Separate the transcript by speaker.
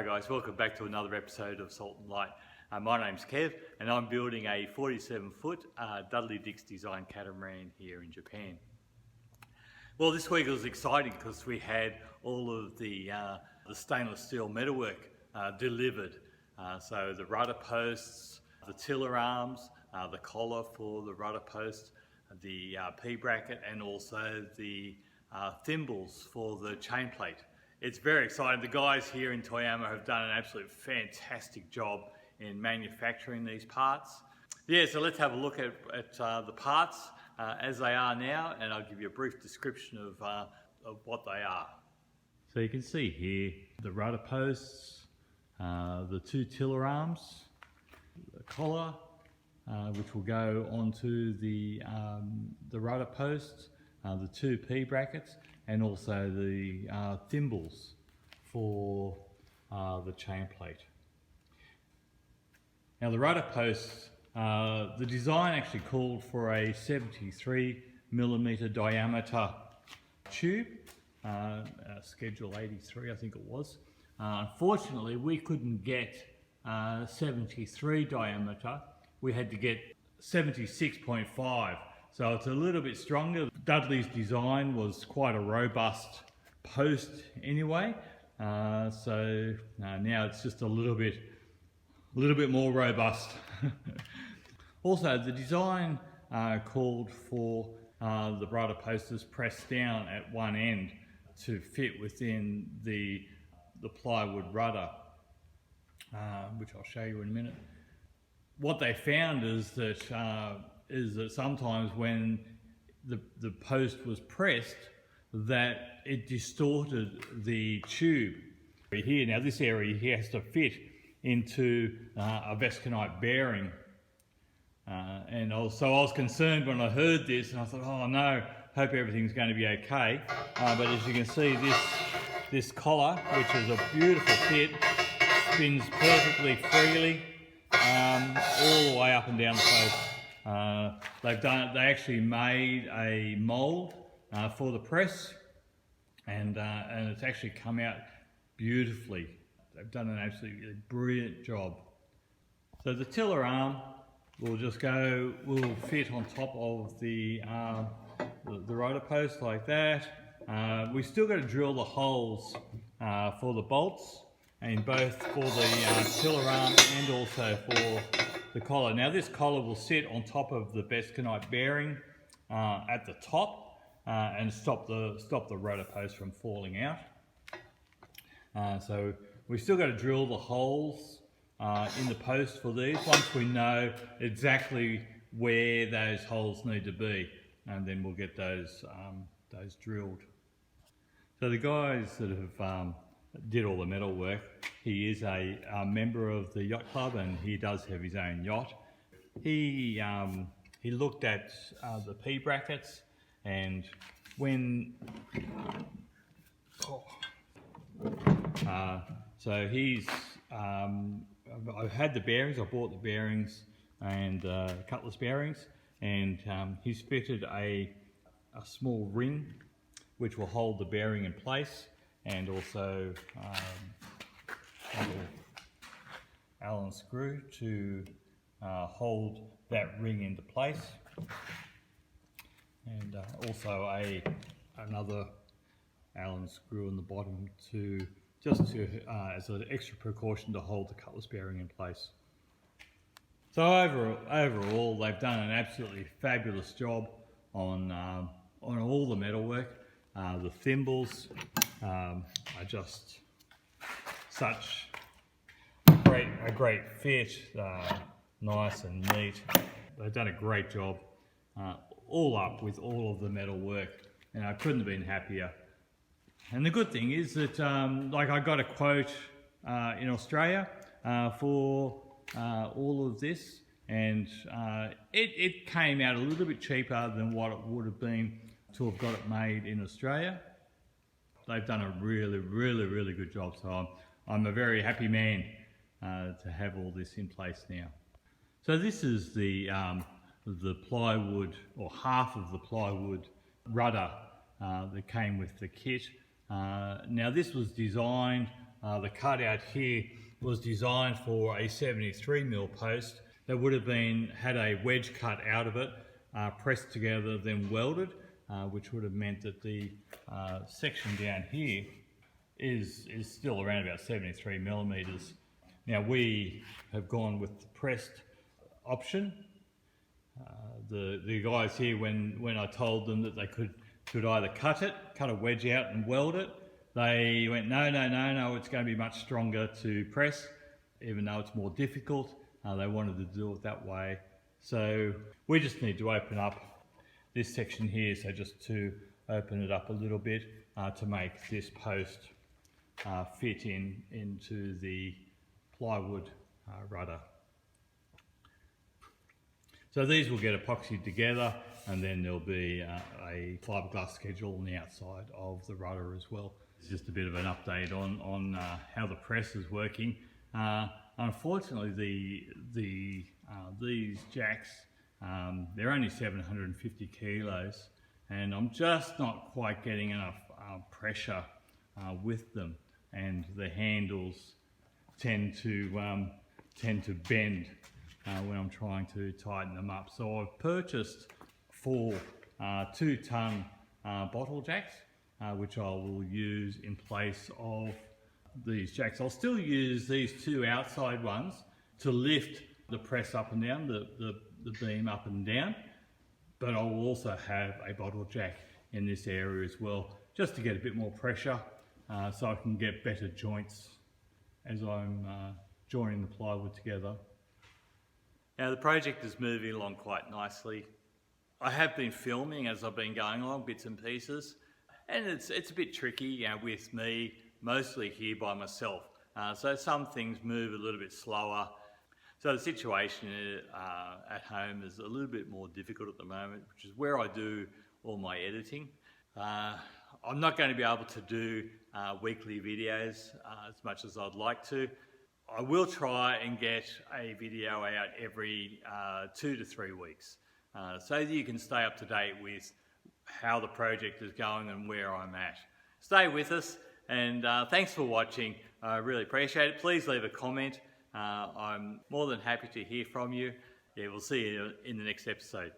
Speaker 1: Hi guys, welcome back to another episode of Salt and Light. My name's Kev and I'm building a 47 foot Dudley Dix design catamaran here in Japan. Well, this week was exciting because we had all of the stainless steel metalwork delivered. So the rudder posts, the tiller arms, the collar for the rudder post, the P-bracket, and also the thimbles for the chain plate. It's very exciting. The guys here in Toyama have done an absolute fantastic job in manufacturing these parts. Yeah, so let's have a look at the parts as they are now, and I'll give you a brief description of what they are. So you can see here the rudder posts, the two tiller arms, the collar, which will go onto the rudder posts, the two P-brackets, and also the thimbles for the chain plate. Now the rudder posts, the design actually called for a 73mm diameter tube, schedule 83 I think it was. Unfortunately we couldn't get 73 diameter, we had to get 76.5. So it's a little bit stronger. Dudley's design was quite a robust post anyway, so now it's just a little bit more robust. Also, the design called for the rudder posters pressed down at one end to fit within the plywood rudder, which I'll show you in a minute. What they found is that sometimes when the post was pressed, that it distorted the tube. Here, now this area here has to fit into a Vesconite bearing, and so I was concerned when I heard this, and I thought, oh no, hope everything's going to be okay. But as you can see, this collar, which is a beautiful fit, spins perfectly freely all the way up and down the post. They actually made a mould for the press, and it's actually come out beautifully. They've done an absolutely brilliant job. So the tiller arm will fit on top of the rudder post like that. We still got to drill the holes for the bolts, and both for the tiller arm and also for the collar. Now this collar will sit on top of the Vesconite bearing at the top and stop the rudder post from falling out. So we've still got to drill the holes in the post for these once we know exactly where those holes need to be, and then we'll get those drilled. So the guys that have did all the metal work, he is a member of the yacht club and he does have his own yacht. He looked at the P-brackets, and when so he's I've had the bearings, I bought the bearings and cutlass bearings, and he's fitted a small ring which will hold the bearing in place, and also a little Allen screw to hold that ring into place, and also another Allen screw in the bottom as an extra precaution to hold the cutlass bearing in place. So overall they've done an absolutely fabulous job on all the metalwork. The thimbles are just such a great fit, nice and neat. They've done a great job all up with all of the metal work, and I couldn't have been happier. And the good thing is that like I got a quote in Australia for all of this, and it came out a little bit cheaper than what it would have been to have got it made in Australia. They've done a really good job, so I'm a very happy man to have all this in place now. So this is the plywood, or half of the plywood rudder that came with the kit. Now this was designed The cutout here was designed for a 73mm post that would have had a wedge cut out of it, pressed together, then welded, which would have meant that the section down here is still around about 73mm. Now we have gone with the pressed option. The guys here, when I told them that they could either cut a wedge out and weld it, they went, no, it's going to be much stronger to press, even though it's more difficult. They wanted to do it that way. So we just need to open up this section here, so just to open it up a little bit to make this post fit into the plywood rudder. So these will get epoxied together, and then there'll be a fiberglass schedule on the outside of the rudder as well. It's just a bit of an update on how the press is working. Unfortunately, these jacks, they're only 750 kilos, and I'm just not quite getting enough pressure with them, and the handles tend to bend when I'm trying to tighten them up. So I've purchased 4 2-ton bottle jacks, which I will use in place of these jacks. I'll still use these 2 outside ones to lift the press up and down, the beam up and down, but I will also have a bottle jack in this area as well, just to get a bit more pressure, so I can get better joints as I'm joining the plywood together. Now the project is moving along quite nicely. I have been filming as I've been going along, bits and pieces, and it's a bit tricky, with me mostly here by myself. So some things move a little bit slower. So the situation at home is a little bit more difficult at the moment, which is where I do all my editing. I'm not going to be able to do weekly videos as much as I'd like to. I will try and get a video out every 2 to 3 weeks, so that you can stay up to date with how the project is going and where I'm at. Stay with us, and thanks for watching. I really appreciate it. Please leave a comment. I'm more than happy to hear from you. Yeah, we'll see you in the next episode.